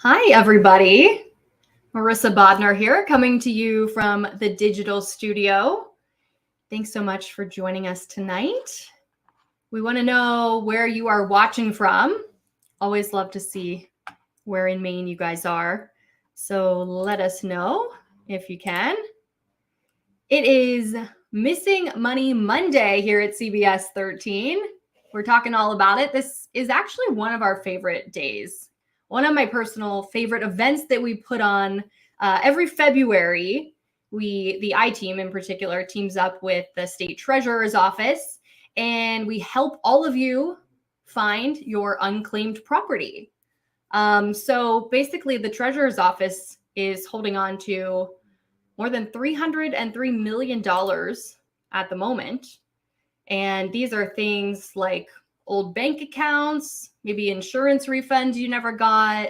Hi, everybody. Marissa Bodnar here, coming to you from the digital studio. Thanks so much for joining us tonight. We want to know where you are watching from. Always love to see where in Maine you guys are. So let us know if you can. It is Missing Money Monday here at CBS 13. We're talking all about it. This is actually one of our favorite days. One of my personal favorite events that we put on every February. The I-Team in particular, teams up with the state treasurer's office, and we help all of you find your unclaimed property. So basically, the treasurer's office is holding on to more than $303 million at the moment. And these are things like old bank accounts, maybe insurance refunds you never got,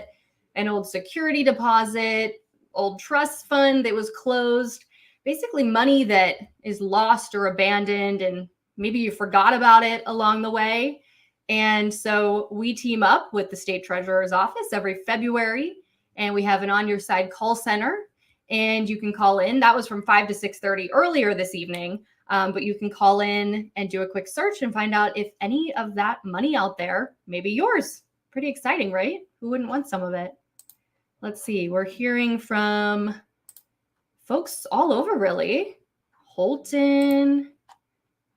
an old security deposit, old trust fund that was closed, basically money that is lost or abandoned, and maybe you forgot about it along the way. And so we team up with the state treasurer's office every February, and we have an on your side call center, and you can call in. That was from 5 to 6:30 earlier this evening. But you can call in and do a quick search and find out if any of that money out there may be yours. Pretty exciting, right? Who wouldn't want some of it? Let's see. We're hearing from folks all over, really. Holton,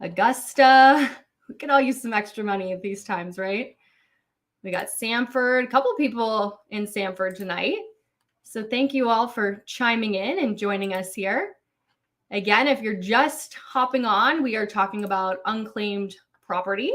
Augusta. We could all use some extra money at these times, right? We got Sanford, a couple people in Sanford tonight. So thank you all for chiming in and joining us here. Again, if you're just hopping on, we are talking about unclaimed property.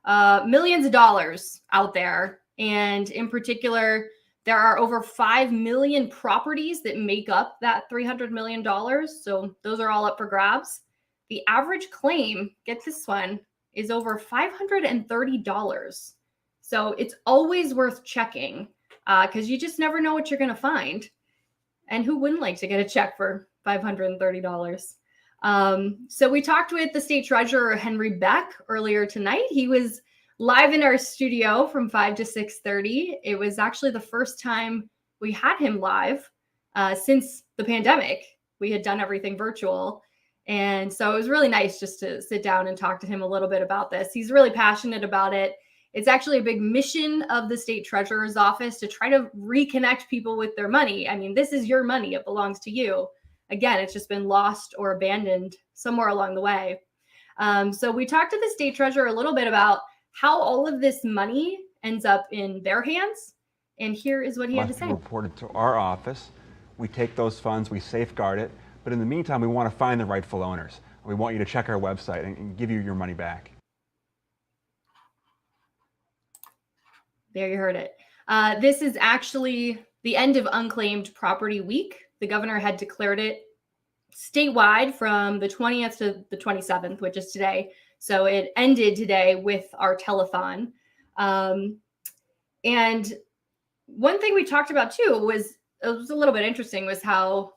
Millions of dollars out there. And in particular, there are over 5 million properties that make up that $300 million. So those are all up for grabs. The average claim, get this one, is over $530. So it's always worth checking because you just never know what you're going to find. And who wouldn't like to get a check for $530? So we talked with the state treasurer, Henry Beck, earlier tonight. He was live in our studio from 5 to 6:30. It was actually the first time we had him live since the pandemic. We had done everything virtual. And so it was really nice just to sit down and talk to him a little bit about this. He's really passionate about it. It's actually a big mission of the state treasurer's office to try to reconnect people with their money. I mean, this is your money. It belongs to you. Again, it's just been lost or abandoned somewhere along the way. So we talked to the state treasurer a little bit about how all of this money ends up in their hands. And here is what he had to say. Reported to our office. We take those funds, we safeguard it. But in the meantime, we want to find the rightful owners. We want you to check our website and give you your money back. There you heard it. This is actually the end of Unclaimed Property Week. The governor had declared it statewide from the 20th to the 27th, which is today. So it ended today with our telethon. And one thing we talked about too was, it was a little bit interesting, was how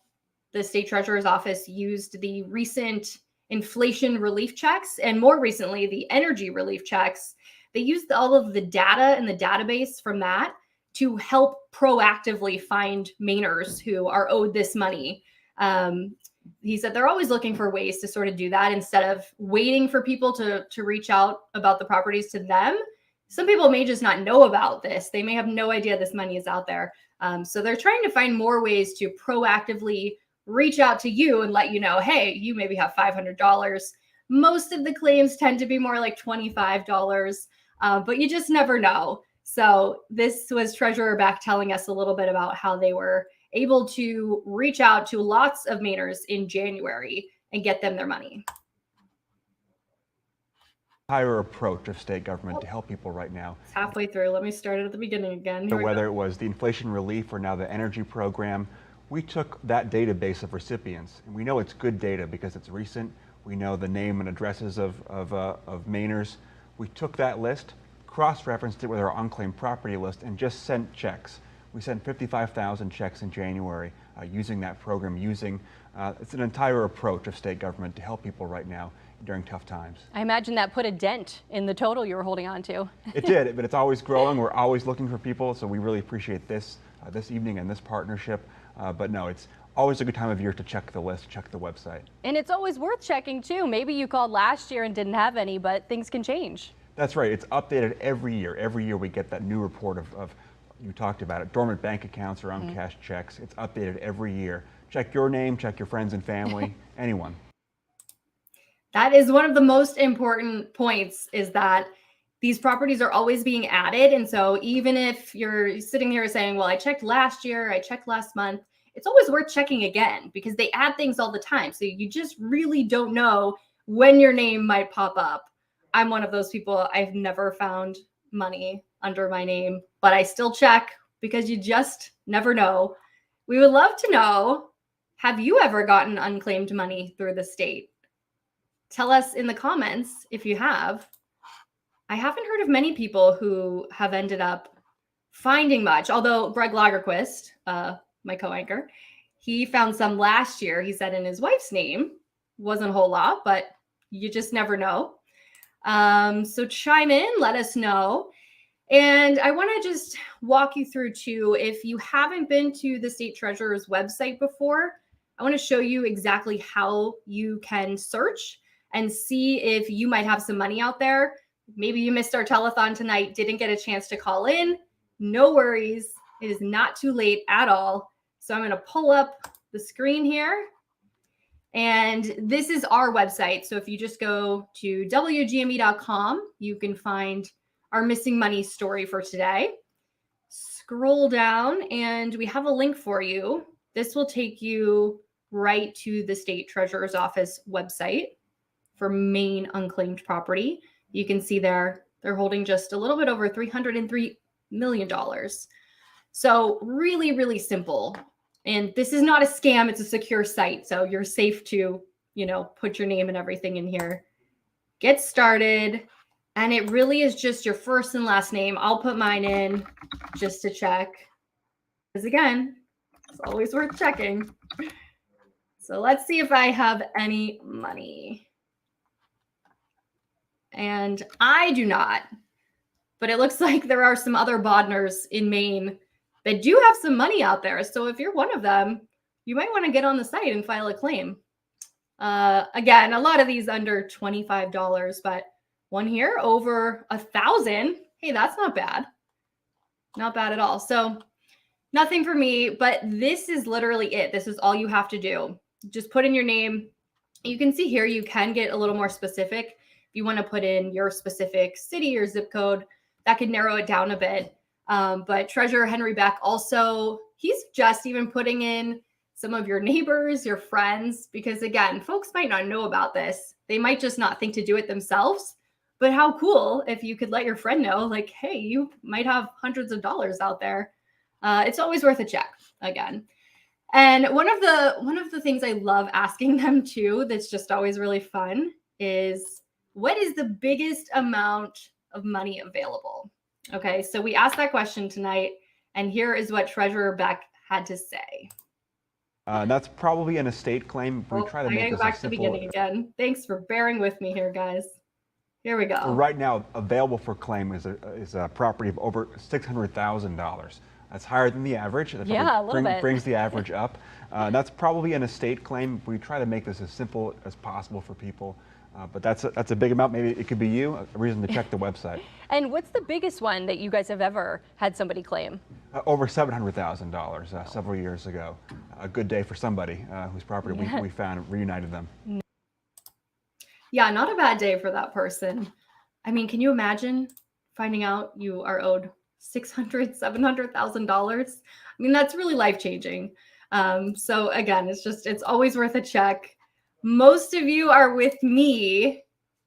the state treasurer's office used the recent inflation relief checks and more recently the energy relief checks. They used all of the data in the database from that to help proactively find Mainers who are owed this money. He said they're always looking for ways to sort of do that instead of waiting for people to reach out about the properties to them. Some people may just not know about this. They may have no idea this money is out there. So they're trying to find more ways to proactively reach out to you and let you know, hey, you maybe have $500. Most of the claims tend to be more like $25, but you just never know. So this was Treasurer Beck telling us a little bit about how they were able to reach out to lots of Mainers in January and get them their money. Higher approach of state government to help people right now. It's halfway through. Let me start it at the beginning again. So whether it was the inflation relief or now the energy program, we took that database of recipients, and we know it's good data because it's recent. We know the name and addresses of Mainers. We took that list, cross-referenced it with our unclaimed property list, and just sent checks. We sent 55,000 checks in January using that program, it's an entire approach of state government to help people right now during tough times. I imagine that put a dent in the total you were holding on to. It did, but it's always growing. We're always looking for people, so we really appreciate this this evening and this partnership. But no, it's always a good time of year to check the list, check the website. And it's always worth checking too. Maybe you called last year and didn't have any, but things can change. That's right. It's updated every year. Every year we get that new report of you talked about it, dormant bank accounts or uncashed checks. It's updated every year. Check your name, check your friends and family, anyone. That is one of the most important points, is that these properties are always being added. And so even if you're sitting here saying, well, I checked last year, I checked last month, it's always worth checking again because they add things all the time. So you just really don't know when your name might pop up. I'm one of those people. I've never found money under my name, but I still check because you just never know. We would love to know, have you ever gotten unclaimed money through the state? Tell us in the comments if you have. I haven't heard of many people who have ended up finding much, although Greg Lagerquist, my co-anchor, he found some last year. He said in his wife's name. Wasn't a whole lot, but you just never know. So chime in, let us know. And I want to just walk you through too, if you haven't been to the state treasurer's website before, I want to show you exactly how you can search and see if you might have some money out there. Maybe you missed our telethon tonight, didn't get a chance to call in. No worries. It is not too late at all. So I'm going to pull up the screen here. And this is our website. So if you just go to WGME.com, you can find our missing money story for today. Scroll down and we have a link for you. This will take you right to the state treasurer's office website for Maine unclaimed property. You can see there, they're holding just a little bit over $303 million. So really, really simple. And this is not a scam. It's a secure site. So you're safe to, put your name and everything in here. Get started. And it really is just your first and last name. I'll put mine in just to check. Because again, it's always worth checking. So let's see if I have any money. And I do not. But it looks like there are some other Bodners in Maine that do have some money out there. So if you're one of them, you might want to get on the site and file a claim. Again, a lot of these under $25, but one here over $1,000. Hey, that's not bad. Not bad at all. So nothing for me, but this is literally it. This is all you have to do. Just put in your name. You can see here, you can get a little more specific. If you want to put in your specific city or zip code, that could narrow it down a bit. But Treasurer Henry Beck also, he's just even putting in some of your neighbors, your friends, because again, folks might not know about this. They might just not think to do it themselves. But how cool if you could let your friend know, like, hey, you might have hundreds of dollars out there. It's always worth a check again. And one of the things I love asking them too, that's just always really fun, is what is the biggest amount of money available? Okay, so we asked that question tonight, and here is what Treasurer Beck had to say. That's probably an estate claim. We try to make this go back as to the simple. beginning again. Thanks for bearing with me here, guys. Here we go. Right now, available for claim is a property of over $600,000. That's higher than the average. That Yeah, a little bit. Brings the average up. That's probably an estate claim. We try to make this as simple as possible for people. But that's a big amount. Maybe it could be you. A reason to check the website. And what's the biggest one that you guys have ever had somebody claim? Over $700,000 several years ago. A good day for somebody whose property we found, reunited them. Yeah, not a bad day for that person. I mean, can you imagine finding out you are owed $600,000, $700,000? I mean, that's really life-changing. So again, it's always worth a check. Most of you are with me.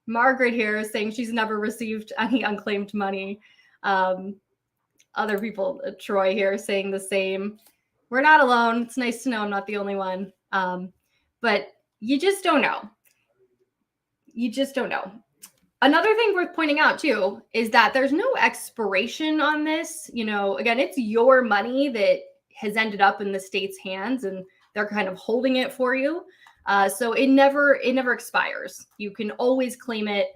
Margaret here is saying she's never received any unclaimed money. Other people, Troy here, saying the same. We're not alone. It's nice to know I'm not the only one. But you just don't know. You just don't know. Another thing worth pointing out too is that there's no expiration on this. Again, it's your money that has ended up in the state's hands, and they're kind of holding it for you. So it never expires. You can always claim it.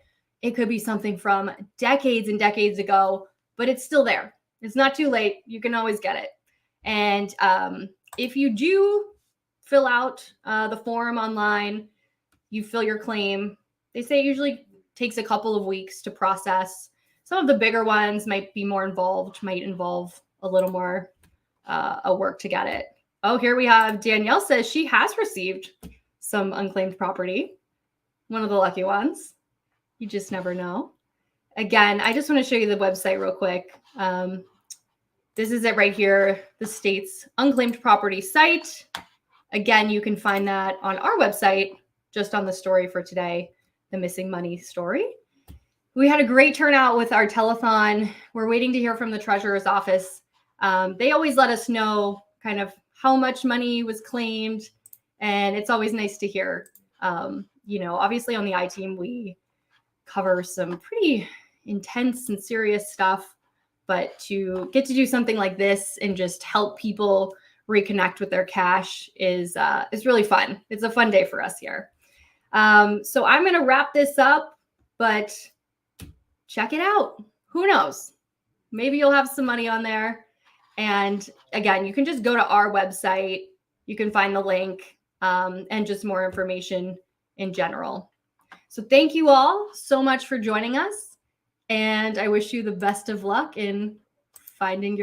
It could be something from decades and decades ago, but it's still there. It's not too late. You can always get it. And if you do fill out the form online, you fill your claim, they say it usually takes a couple of weeks to process. Some of the bigger ones might be more involved, might involve a little more work to get it. Oh, here we have Danielle says she has received some unclaimed property. One of the lucky ones. You just never know. Again, I just want to show you the website real quick. This is it right here, the state's unclaimed property site. Again, you can find that on our website, just on the story for today, the missing money story. We had a great turnout with our telethon. We're waiting to hear from the treasurer's office. They always let us know kind of how much money was claimed, and it's always nice to hear. Obviously on the I-team, we cover some pretty intense and serious stuff, but to get to do something like this and just help people reconnect with their cash is really fun. It's a fun day for us here. So I'm going to wrap this up, but check it out. Who knows? Maybe you'll have some money on there. And again, you can just go to our website. You can find the link and just more information in general. So thank you all so much for joining us. And I wish you the best of luck in finding your